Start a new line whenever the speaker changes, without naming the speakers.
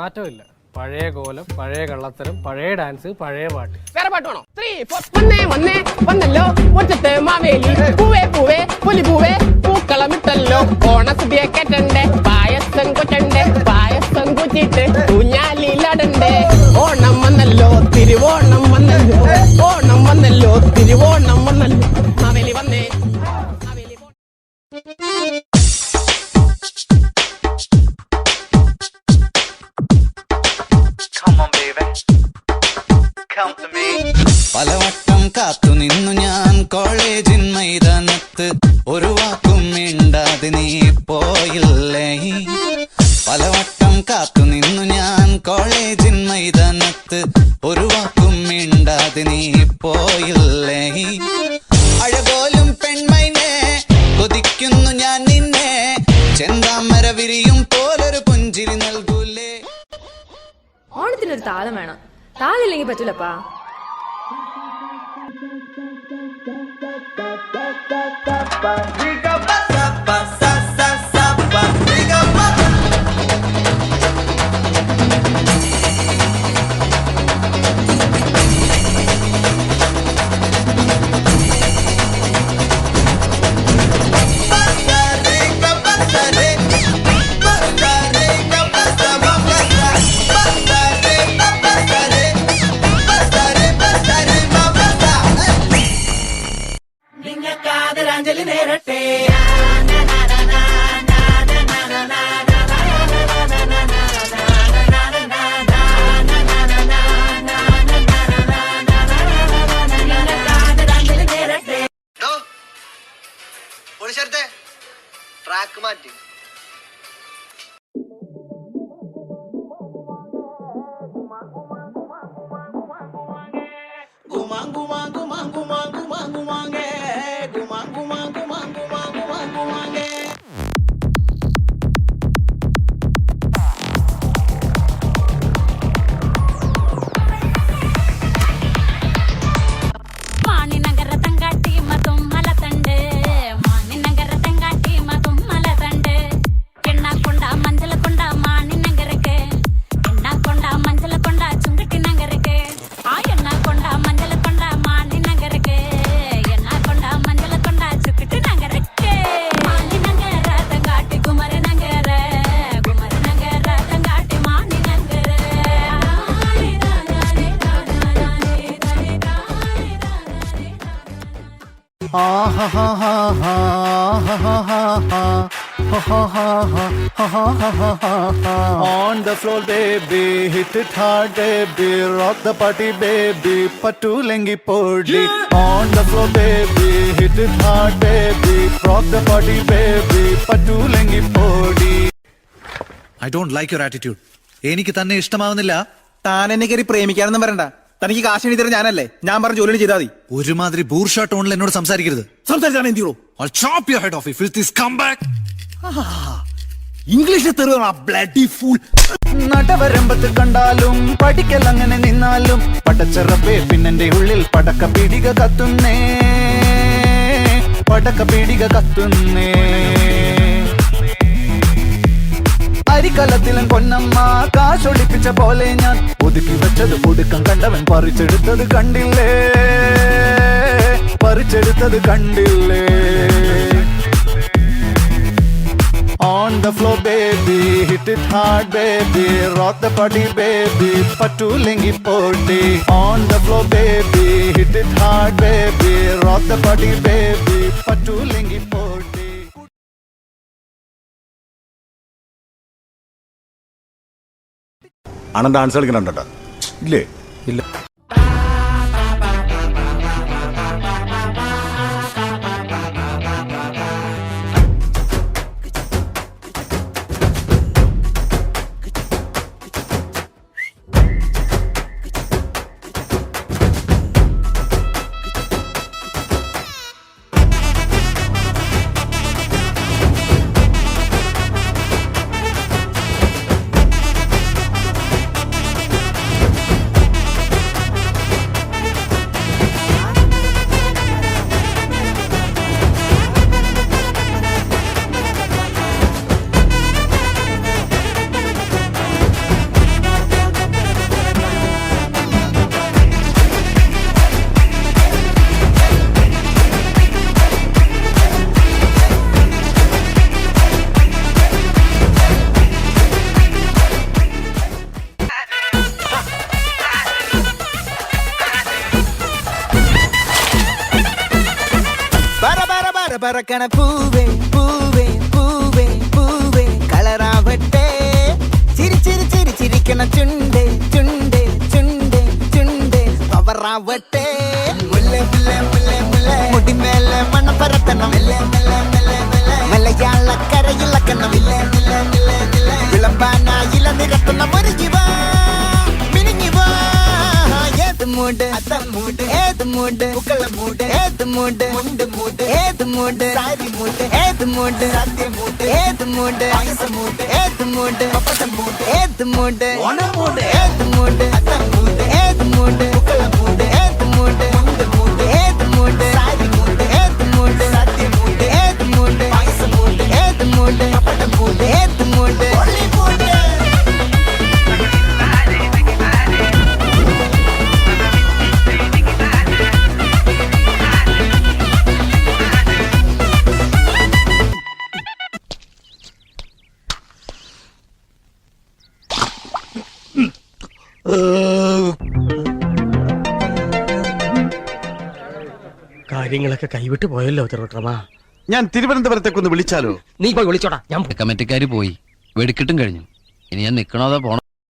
മാറ്റമില്ല. പഴയ കോലം, പഴയ കള്ളത്തരം, പഴയ ഡാൻസ്, പഴയ പാട്ട്.
വേറെ പാട്ട് വേണോ? 3, 4 വന്നല്ലോ മുറ്റത്ത് മാവേലി, പൂവേ പൂവേ പുലി പൂവേ പൂക്കളമിട്ടല്ലോ, ഓണസദ്യ കേട്ടണ്ടേ, പായസം കൊച്ചണ്ടേ, പായസം കുച്ചിട്ട് ഊഞ്ഞാലിലടണ്ടേ, ഓണം വന്നല്ലോ തിരുവോണം വന്നല്ലോ, ഓണം വന്നല്ലോ തിരുവോണം വന്നല്ലോ, മാവേലി വന്നേ മാവേലി.
പലവട്ടം കാത്തു നിന്നു ഞാൻ കോളേജിൻ മൈതാനത്ത്, ഒരു വാക്കും മിണ്ടാതെ നീ പോയില്ലേ. പലവട്ടം കാത്തു നിന്നു ഞാൻ കോളേജിൻ മൈതാനത്ത്, ഒരു വാക്കും മിണ്ടാതെ നീ പോയില്ലേ. അഴകോലും പെൺമൈനെ കൊതിക്കുന്നു ഞാൻ നിന്നെ, ചെന്താമര വിരിയും പോലൊരു പുഞ്ചിരി നൽകൂലേ.
ഓണത്തിനൊരു താളം വേണം, താളില്ലെങ്കിൽ പറ്റൂലപ്പാ.
നിങ്ങൾക്കാദരാഞ്ജലി നേരട്ടെ.
ട്രാക്ക് മാറ്റി.
On the floor baby, hit it hard baby, rock the party baby, patulengi podi. On the floor baby, hit it hard baby, rock the party baby, patulengi podi.
I don't like your attitude. എനിക്ക് തന്നെ ഇഷ്ടമാവുന്നില്ല.
താൻ എന്നെ കയറി പ്രേമിക്കാനൊന്നും വരണ്ട. തനിക്ക് കാശ് എഴുതി തരുന്ന ഞാനല്ലേ, ഞാൻ പറഞ്ഞ ജോലി ചെയ്താൽ മതി.
ഒരുമാതിരി ബൂർഷ ടോണിൽ എന്നോട് സംസാരിക്കരുത്.
സംസാരിച്ചാണ് എന്ത് ചെയ്യൂ?
I'll chop your head off if you come back.
English തെരുവാണ് ബ്ലഡി ഫൂൾ.
നടവരമ്പത്ത് കണ്ടാലും പഠിക്കൽ അങ്ങനെ നിന്നാലും പടച്ചറപ്പേ പിന്നെന്റെ ഉള്ളിൽ പടക്ക പീടിക കത്തുന്നേ, പടക്ക പീടിക കത്തുന്നേ. അരിക്കലത്തിലും പൊന്നമ്മ കാശൊളിപ്പിച്ച പോലെ ഞാൻ ഒതുക്കി വെച്ചത് ഒടുക്കം കണ്ടവൻ പറിച്ചെടുത്തത് കണ്ടില്ലേ, പറിച്ചെടുത്തത് കണ്ടില്ലേ. On the floor baby, hit it hard baby, rock the party baby, patulengi podi. On the floor baby, hit it hard baby, rock the party baby, patulengi podi.
Annan dance കളിക്കണുണ്ടോ? ഇല്ലേ? ഇല്ല.
പറക്കണ പൂവേ പൂവേ പൂവേ പൂവേ കളറാവട്ടെ ചിരി ചിരി ചിരി ചിരിക്കണ ചുണ്ട് ചുണ്ട് ചുണ്ട് ചുണ്ട് പവറാവട്ടെ മുല്ലേ മുല്ലേ മുല്ലേ മുല്ലേ മുടിമേലെ മണ്ണ പരത്തണം മലയാളക്കരയിളക്കണം വിളമ്പാനായില നിരത്തുന്ന ഒരു ജീവ മിനിങ്ങി വാ ഏത് മൂട് മൂട് ഏത് മൂട് പുക്കള മൂട് ഏത് മൂട് മുണ്ട് മൂട് ഏത് മൂട് സാരി മൂട് ഏത് മൂട് സത്യ മൂട് ഏത് മൂട് പായസ മൂട് ഏത് മൂട് പപ്പടം മൂട് ഏത് മൂട് ഓണം മൂട് ഏത് മൂട് മൂട് ഏത് മൂട് പുക്കള മൂട് ഏത് മൂട് മുണ്ട് മൂട് ഏത് മൂട് സാരി മൂട് ഏത് മൂട് സത്യ മൂട് ഏത് മൂട് പായസ മൂട് ഏത് മൂട് പപ്പടം മൂട് ഏത് മൂട് ഒളി മൂട്
കാര്യങ്ങളൊക്കെ കൈവിട്ട് പോയല്ലോ തിരുവട്ടമാ.
ഞാൻ തിരുവനന്തപുരത്തേക്കൊന്ന് വിളിച്ചാലോ?
നീ പോയി വിളിച്ചോടാ. ഞാൻ
കമ്മിറ്റിക്കാര് പോയി വെടിക്കിട്ടും കഴിഞ്ഞു. ഇനി ഞാൻ നിക്കണോ അതോ പോണോ?